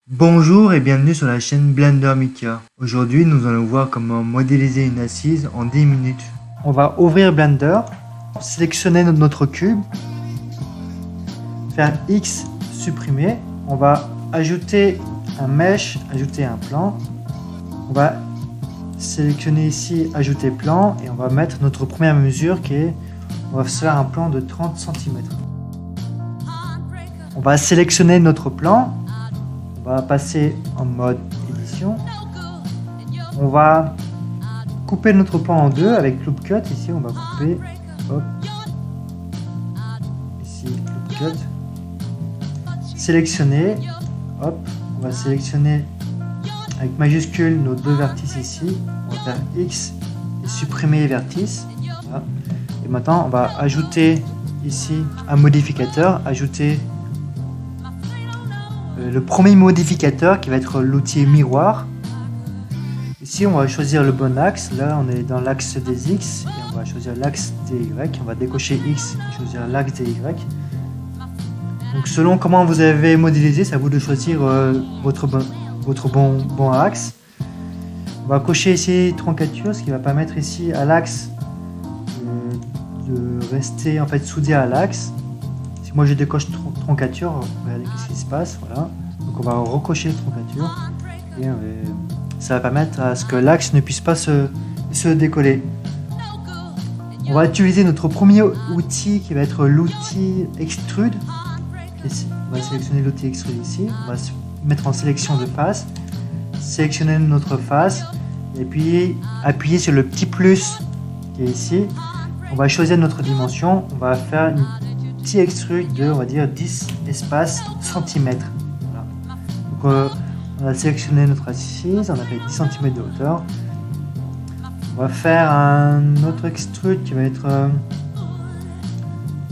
Bonjour et bienvenue sur la chaîne Blender Mika. Aujourd'hui, nous allons voir comment modéliser une assise en 10 minutes. On va ouvrir Blender, sélectionner notre cube, faire X, supprimer. On va ajouter un mesh, ajouter un plan. On va sélectionner ici, ajouter plan et on va mettre notre première mesure qui est, on va faire un plan de 30 cm. On va sélectionner notre plan. On va passer en mode édition. On va couper notre plan en deux avec loop cut. Ici, on va couper. Hop. Ici, loop cut. Sélectionner. Hop. On va sélectionner avec majuscule nos deux vertices ici. On va faire X et supprimer les vertices. Voilà. Et maintenant, on va ajouter ici un modificateur. Ajouter le premier modificateur qui va être l'outil miroir. Ici on va choisir le bon axe. Là on est dans l'axe des X et on va choisir l'axe des Y. On va décocher X et choisir l'axe des Y. Donc selon comment vous avez modélisé, c'est à vous de choisir votre bon axe. On va cocher ici troncature, ce qui va permettre ici à l'axe de rester en fait soudé à l'axe. Si moi je décoche troncature, regardez ce qui se passe, voilà. Donc on va recocher troncature et ça va permettre à ce que l'axe ne puisse pas se décoller. On va utiliser notre premier outil qui va être l'outil extrude. Ici, on va sélectionner l'outil extrude ici, on va se mettre en sélection de face, sélectionner notre face et puis appuyer sur le petit plus qui est ici. On va choisir notre dimension, on va faire une petit extrude de, on va dire, 10 espace centimètres. Voilà. Donc on a sélectionné notre assise, on a fait 10 cm de hauteur. On va faire un autre extrude qui va être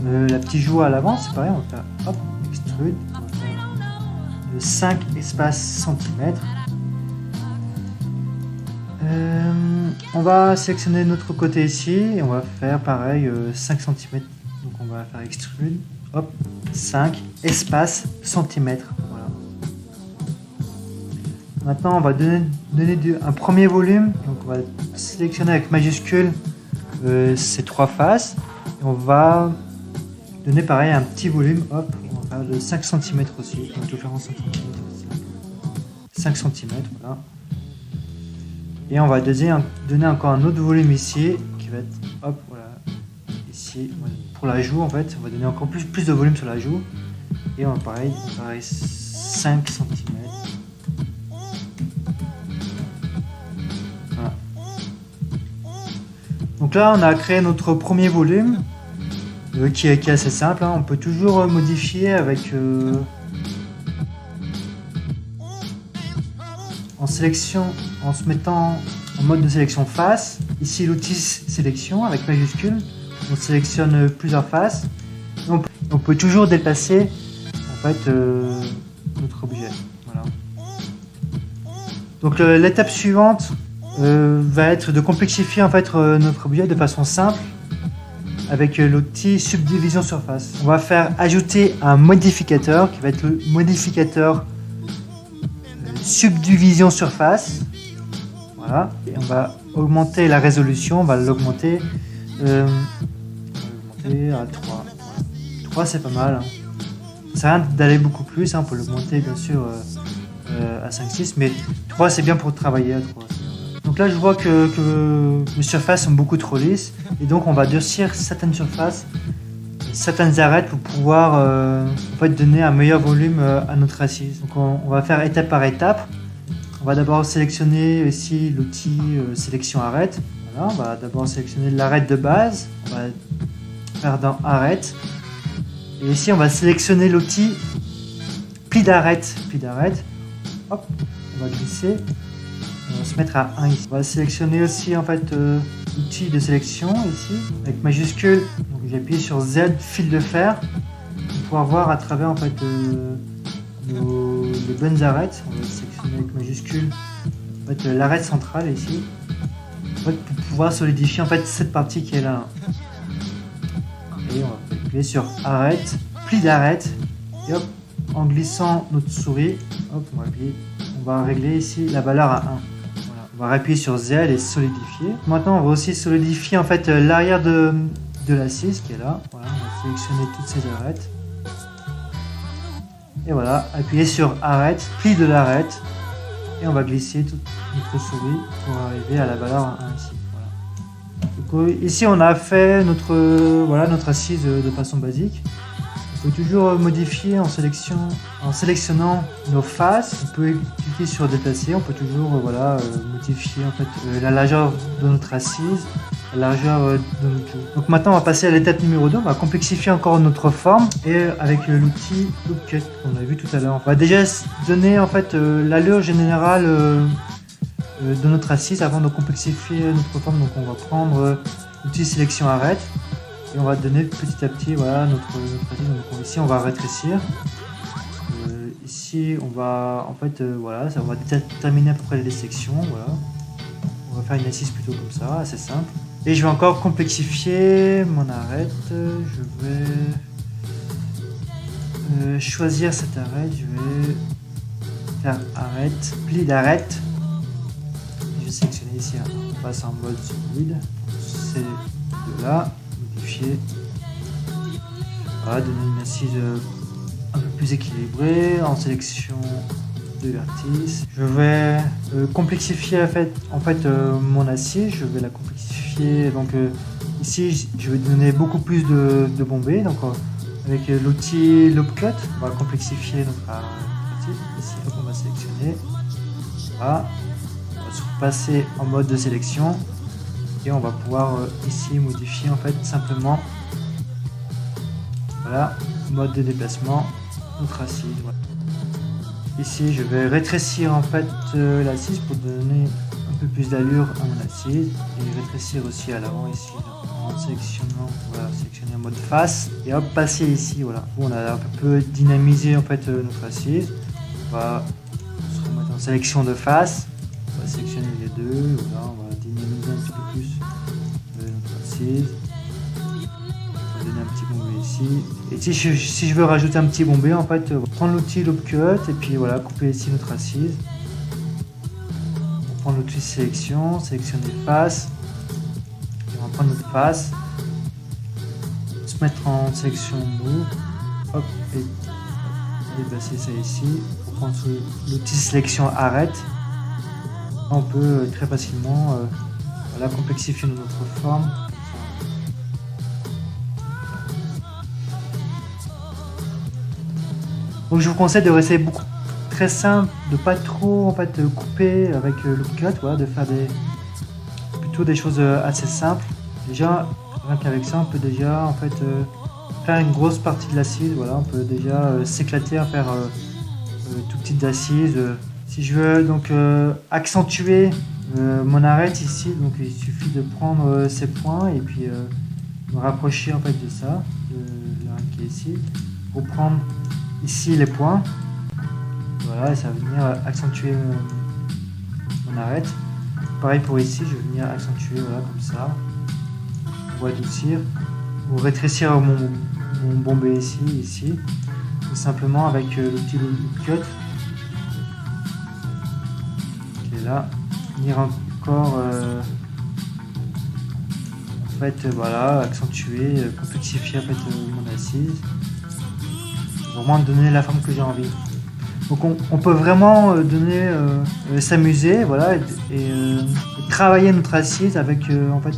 la petite joue à l'avant, c'est pareil, on va faire hop, extrude, on va faire de 5 espace centimètres. On va sélectionner notre côté ici et on va faire pareil 5 cm. Donc on va faire extrude, hop, 5 espace centimètres. Voilà. Maintenant on va donner un premier volume. Donc on va sélectionner avec majuscule ces trois faces. Et on va donner pareil un petit volume, hop, on va faire de 5 cm aussi. On va tout faire en 5 cm. 5 cm, voilà. Et on va donner encore un autre volume ici qui va être, hop, voilà, ici. Pour la joue en fait, on va donner encore plus de volume sur la joue et on va pareil 5 cm. Voilà. Donc là on a créé notre premier volume qui est assez simple, hein. On peut toujours modifier avec en sélection, en se mettant en mode de sélection face. Ici l'outil sélection avec majuscule. On sélectionne plusieurs faces. On peut toujours déplacer en fait notre objet. Voilà. Donc l'étape suivante va être de complexifier en fait notre objet de façon simple avec l'outil subdivision surface. On va faire ajouter un modificateur qui va être le modificateur subdivision surface. Voilà. Et on va augmenter la résolution. On va l'augmenter. À 3. 3 c'est pas mal, hein. Ça sert à rien d'aller beaucoup plus, hein. On peut l'augmenter bien sûr à 5-6, mais 3 c'est bien pour travailler à 3. Donc là je vois que les surfaces sont beaucoup trop lisses et donc on va durcir certaines surfaces, certaines arêtes pour pouvoir en fait donner un meilleur volume à notre assise. Donc on va faire étape par étape. On va d'abord sélectionner ici l'outil sélection arête. Voilà, on va d'abord sélectionner l'arête de base. On va faire dans arête et ici on va sélectionner l'outil pli d'arête. Hop, on va glisser, on va se mettre à 1 ici. On va sélectionner aussi en fait l'outil de sélection ici avec majuscule. Donc j'ai appuyé sur Z fil de fer pour pouvoir voir à travers en fait les bonnes arêtes. On va sélectionner avec majuscule en fait, l'arête centrale ici en fait, pour pouvoir solidifier en fait cette partie qui est là. Et on va appuyer sur arête, pli d'arête et hop, en glissant notre souris, hop, on va régler ici la valeur à 1. Voilà. On va appuyer sur Z et solidifier. Maintenant, on va aussi solidifier en fait l'arrière de l'assise qui est là. Voilà, on va sélectionner toutes ces arêtes. Et voilà, appuyer sur arrête, pli de l'arête. Et on va glisser toute notre souris pour arriver à la valeur à 1 ici. Voilà. Donc, ici, on a fait notre assise de façon basique. On peut toujours modifier en sélectionnant nos faces. On peut cliquer sur déplacer. On peut toujours modifier en fait, la largeur de notre assise, la largeur de notre joue. Donc maintenant, on va passer à l'étape numéro 2. On va complexifier encore notre forme et avec l'outil Loop Cut qu'on a vu tout à l'heure. On va déjà donner en fait l'allure générale de notre assise avant de complexifier notre forme. Donc on va prendre l'outil sélection arrête. Et on va donner petit à petit voilà, notre assise. Donc ici on va rétrécir. Ici on va on va déterminer à peu près les sections. Voilà. On va faire une assise plutôt comme ça, assez simple. Et je vais encore complexifier mon arête. Je vais choisir cette arête. Je vais faire arête, pli d'arête. Je vais sélectionner ici, on passe en mode solide. C'est de là. Modifier, voilà, donner une assise un peu plus équilibrée en sélection de vertice. Je vais complexifier en fait mon assise. Je vais la complexifier. Donc ici, je vais donner beaucoup plus de bombées. Donc avec l'outil Loop Cut, on va complexifier notre assise. Ici, on va sélectionner. Voilà. On va se passer en mode de sélection. Et on va pouvoir ici modifier en fait simplement voilà, mode de déplacement notre assise. Voilà. Ici je vais rétrécir en fait l'assise pour donner un peu plus d'allure à mon assise et rétrécir aussi à l'avant ici en sélectionnant, voilà, sélectionner en mode face et hop passer ici. Voilà, on a un peu dynamisé en fait notre assise. On va se remettre en sélection de face. On va sélectionner les deux. Voilà, on va dynamiser un petit peu plus notre assise. On va donner un petit bombé ici. Et si je veux rajouter un petit bombé, en fait, on va prendre l'outil Loop Cut et puis voilà, couper ici notre assise. On va prendre l'outil sélection, sélectionner face. Et on va prendre notre face. Se mettre en sélection move. Hop, et déplacer ça ici. On prend l'outil sélection arrête. On peut très facilement voilà, complexifier notre forme. Donc je vous conseille de rester très simple, de pas trop en fait couper avec Loop Cut, voilà, de faire plutôt des choses assez simples. Déjà, rien qu'avec ça, on peut déjà en fait faire une grosse partie de l'assise. Voilà, on peut déjà s'éclater à faire tout petites assises. Si je veux donc accentuer mon arête ici, donc il suffit de prendre ces points et puis me rapprocher en fait de ça, de l'arête qui est ici, pour prendre ici les points. Voilà, et ça va venir accentuer mon arête. Pareil pour ici, je vais venir accentuer voilà, comme ça, pour adoucir, ou rétrécir mon bombé ici, tout simplement avec l'outil Loop Cut. Là, venir encore en fait voilà, accentuer, complexifier en fait mon assise, vraiment donner la forme que j'ai envie. Donc on peut vraiment donner s'amuser voilà, et travailler notre assise avec en fait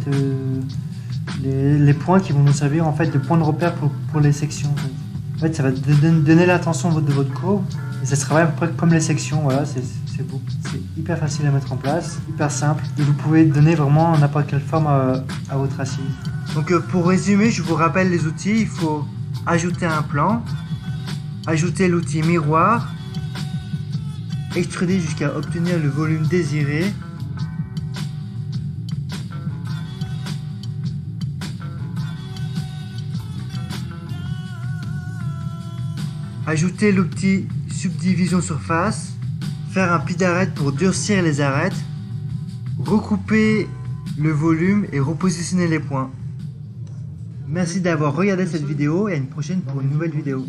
les points qui vont nous servir en fait de points de repère pour les sections. En fait ça va donner l'intention de votre courbe et ça sera à peu près comme les sections. Voilà, c'est hyper facile à mettre en place, hyper simple et vous pouvez donner vraiment n'importe quelle forme à votre assise. Donc pour résumer, je vous rappelle les outils. Il faut ajouter un plan, ajouter l'outil miroir, extruder jusqu'à obtenir le volume désiré, ajouter l'outil subdivision surface, faire un pli d'arête pour durcir les arêtes, recouper le volume et repositionner les points. Merci d'avoir regardé cette vidéo et à une prochaine pour une nouvelle vidéo.